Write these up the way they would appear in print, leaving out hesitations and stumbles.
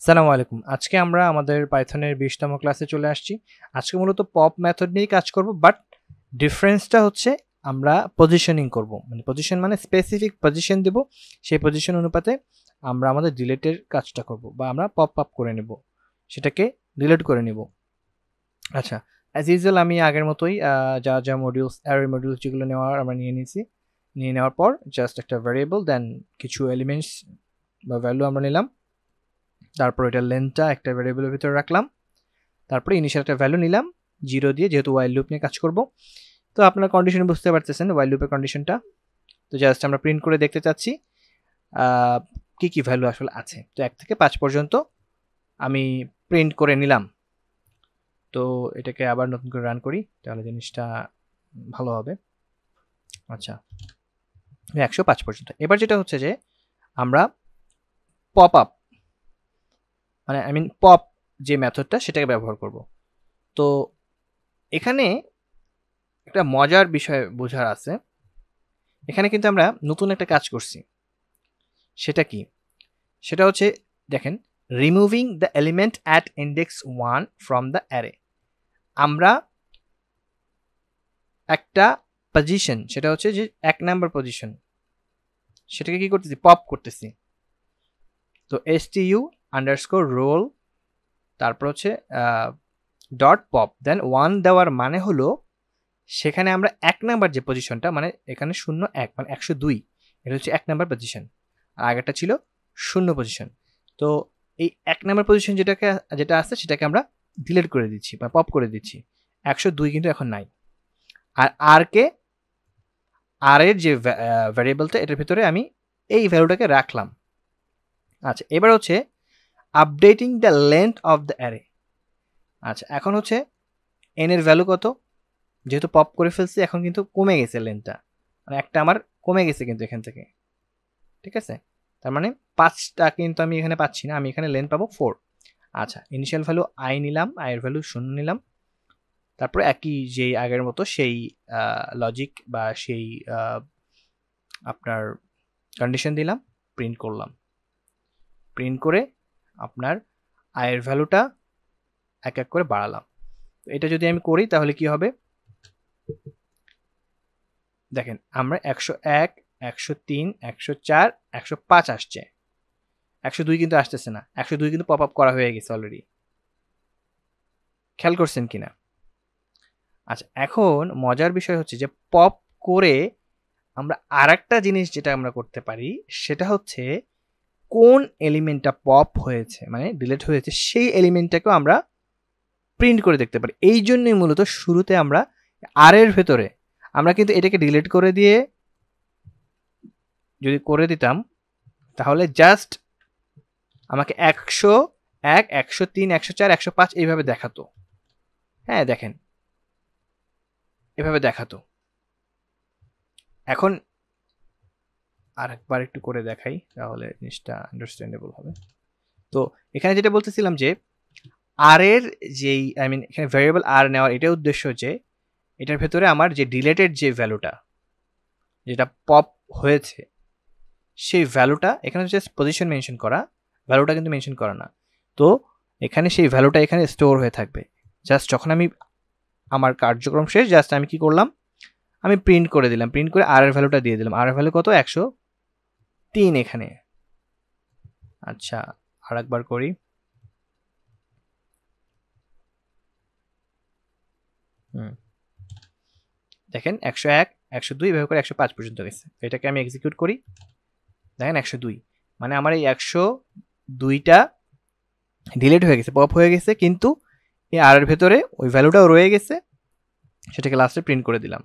আসসালামু আলাইকুম। আজকে আমরা আমাদের পাইথনের ২০তম ক্লাসে চলে আসছি। আজকে মূলত পপ মেথড নিয়েই কাজ করব, বাট ডিফারেন্সটা হচ্ছে আমরা পজিশনিং করব। মানে পজিশন মানে স্পেসিফিক পজিশন দেব, সেই পজিশন অনুপাতে আমরা আমাদের ডিলেটের কাজটা করব বা আমরা পপ আপ করে নেব, সেটাকে ডিলিট করে নেব। আচ্ছা, অ্যাজ ইউজুয়াল আমি আগের মতোই যা যা মডিউলস অ্যারে মডিউলস যেগুলো নেওয়ার আমরা নিয়ে নিয়েছি, নিয়ে নেওয়ার পর জাস্ট একটা ভ্যারিয়েবল দেন কিছু এলিমেন্টস বা ভ্যালু আমরা নিলাম, তারপর এটা লেন্থটা একটা ভ্যারিয়েবলের ভিতরে রাখলাম, তারপরে ইনিশিয়াল একটা ভ্যালু নিলাম 0 দিয়ে, যেহেতু ওয়াইল লুপ নিয়ে কাজ করব। তো আপনারা কন্ডিশন বুঝতে পারতেছেন ওয়াইল লুপের কন্ডিশনটা। তো জাস্ট আমরা প্রিন্ট করে দেখতে চাচ্ছি কি কি ভ্যালু আসলে আছে। তো 1 থেকে 5 পর্যন্ত আমি প্রিন্ট করে নিলাম। তো এটাকে আবার নতুন করে রান করি, তাহলে জিনিসটা ভালো হবে। আচ্ছা, 105 পর্যন্ত। এবার যেটা হচ্ছে যে আমরা পপ আপ মানে পপ যে মেথডটা সেটাকে ব্যবহার করব। তো এখানে একটা মজার বিষয় বোঝার আছে। এখানে কিন্তু আমরা নতুন একটা কাজ করছি। সেটা কি? সেটা হচ্ছে দেখেন, removing the element at index 1 from the array. আমরা একটা পজিশন, সেটা হচ্ছে যে 1 নাম্বার পজিশন, সেটাকে কি করতেছি? পপ করতেছি। তো stu_roll তারপর হচ্ছে ডট পপ, দেন 1 দেওয়ার মানে হলো সেখানে আমরা 1 নাম্বার যে পজিশনটা, মানে এখানে 0 1 মানে 102, এটা হচ্ছে 1 নাম্বার পজিশন, আর আগেরটা ছিল 0 পজিশন। তো এই 1 নাম্বার পজিশন যেটা আছে সেটাকে আমরা ডিলিট করে দিচ্ছি বা পপ করে দিচ্ছি। 102 কিন্তু এখন নাই। আর আর এর যে ভ্যারিয়েবলটা, এটার ভিতরে আমি এই ভ্যালুটাকে রাখলাম। আচ্ছা, এবার হচ্ছে updating the length of the array. আচ্ছা, এখন হচ্ছে এন এর ভ্যালু কত? যেহেতু পপ করে ফেলছি এখন কিন্তু কমে গেছে লেন্থটা, মানে একটা আমার কমে গেছে কিন্তু এখান থেকে, ঠিক আছে? তার মানে 5টা কিন্তু আমি এখানে পাচ্ছি না, আমি এখানে লেন্থ পাবো 4। আচ্ছা, ইনিশিয়াল ভ্যালু আই নিলাম, আই এর ভ্যালু 0 নিলাম, তারপরে একই যেই আগের মতো সেই লজিক বা সেই আপনার কন্ডিশন দিলাম, প্রিন্ট করলাম। প্রিন্ট করে আপনার আয়ের ভ্যালুটা এক এক করে বাড়ালাম। এটা যদি আমি করি তাহলে কি হবে দেখেন, আমরা 101, 103, 104, 105 আসছে, 102 কিন্তু আসতেছে না। 102 কিন্তু পপ আপ করা হয়ে গেছে অলরেডি, খেয়াল করছেন কিনা? আচ্ছা, এখন মজার বিষয় হচ্ছে যে পপ করে আমরা আরেকটা জিনিস যেটা আমরা করতে পারি, সেটা হচ্ছে কোন এলিমেন্টটা পপ হয়েছে মানে ডিলিট হয়েছে সেই এলিমেন্টটাকেও আমরা প্রিন্ট করে দেখতে পারি। এই জন্যই মূলত শুরুতে আমরা আর এর ভেতরে আমরা কিন্তু এটাকে ডিলিট করে দিয়ে যদি করে দিতাম, তাহলে জাস্ট আমাকে 101, 103, 104, 105 এইভাবে দেখাতো। হ্যাঁ, দেখেন এভাবে দেখাতো। এখন আরেকবার একটু করে দেখাই, তাহলে জিনিসটা আন্ডারস্ট্যান্ডেবল হবে। তো এখানে যেটা বলতেছিলাম যে আর এর যেই এখানে ভ্যারিয়েবল আর নেওয়ার এটার উদ্দেশ্য যে এটার ভেতরে আমার যে ডিলেটেড যে ভ্যালুটা যেটা পপ হয়েছে সেই ভ্যালুটা এখানে জাস্ট পজিশন মেনশন করা, ভ্যালুটা কিন্তু মেনশন করা না। তো এখানে সেই ভ্যালুটা এখানে স্টোর হয়ে থাকবে। জাস্ট যখন আমি আমার কার্যক্রম শেষ, জাস্ট আমি কি করলাম, আমি প্রিন্ট করে দিলাম, প্রিন্ট করে আর এর ভ্যালুটা দিয়ে দিলাম। আর এর ভ্যালু কত? 103 এখানে। আচ্ছা, আর একবার করি। দেখেন 101, 102 এভাবে করে 105 পর্যন্ত গেছে। এটাকে আমি এক্সিকিউট করি, দেখেন 102, মানে আমার এই 102টা ডিলিট হয়ে গেছে, পপ হয়ে গেছে, কিন্তু এই আর এর ভেতরে ওই ভ্যালুটাও রয়ে গেছে, সেটাকে লাস্টে প্রিন্ট করে দিলাম।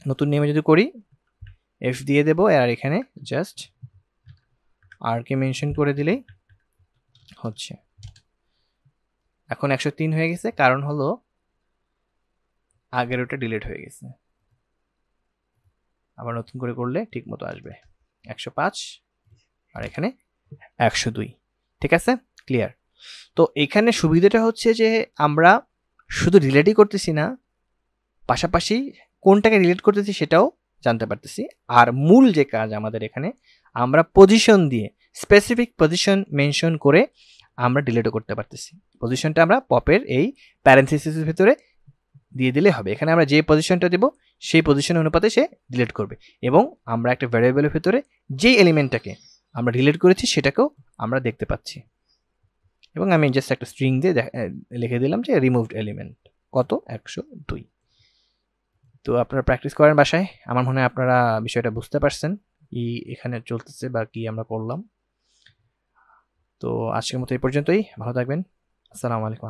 নতুন নেমে যদি করি, এফ দিয়ে দেবো, আর এখানে জাস্ট আর কে মেনশন করে দিলেই হচ্ছে। এখন 103 হয়ে গেছে, কারণ হলো আগের ওটা ডিলিট হয়ে গেছে। আবার নতুন করে করলে ঠিক মতো আসবে 105 আর এখানে 102। ঠিক আছে, ক্লিয়ার? তো এখানে সুবিধাটা হচ্ছে যে আমরা শুধু রিলেটই করতেছি না, পাশাপাশি কোনটাকে রিলেট করতেছি সেটাও জানতে পারতেছি। আর মূল যে কাজ আমাদের এখানে, আমরা পজিশন দিয়ে স্পেসিফিক পজিশন মেনশন করে আমরা ডিলিটও করতে পারতেছি। পজিশনটা আমরা পপের এই প্যারেন্থেসিসের ভিতরে দিয়ে দিলে হবে। এখানে আমরা যে পজিশনটা দেব সেই পজিশন অনুপাতে সে ডিলিট করবে, এবং আমরা একটা ভ্যারিয়েবলের ভিতরে যেই এলিমেন্টটাকে আমরা ডিলিট করেছি সেটাকেও আমরা দেখতে পাচ্ছি। এবং আমি জাস্ট একটা স্ট্রিং দিয়ে লিখে দিলাম যে রিমুভড এলিমেন্ট কত 102। তো আপনারা প্র্যাকটিস করেন বাসায়। আমার মনে হয় আপনারা বিষয়টা বুঝতে পারছেন কি এখানে চলতেছে বা কি আমরা করলাম। তো আজকের মতো এই পর্যন্তই। ভালো থাকবেন। আসসালামু আলাইকুম।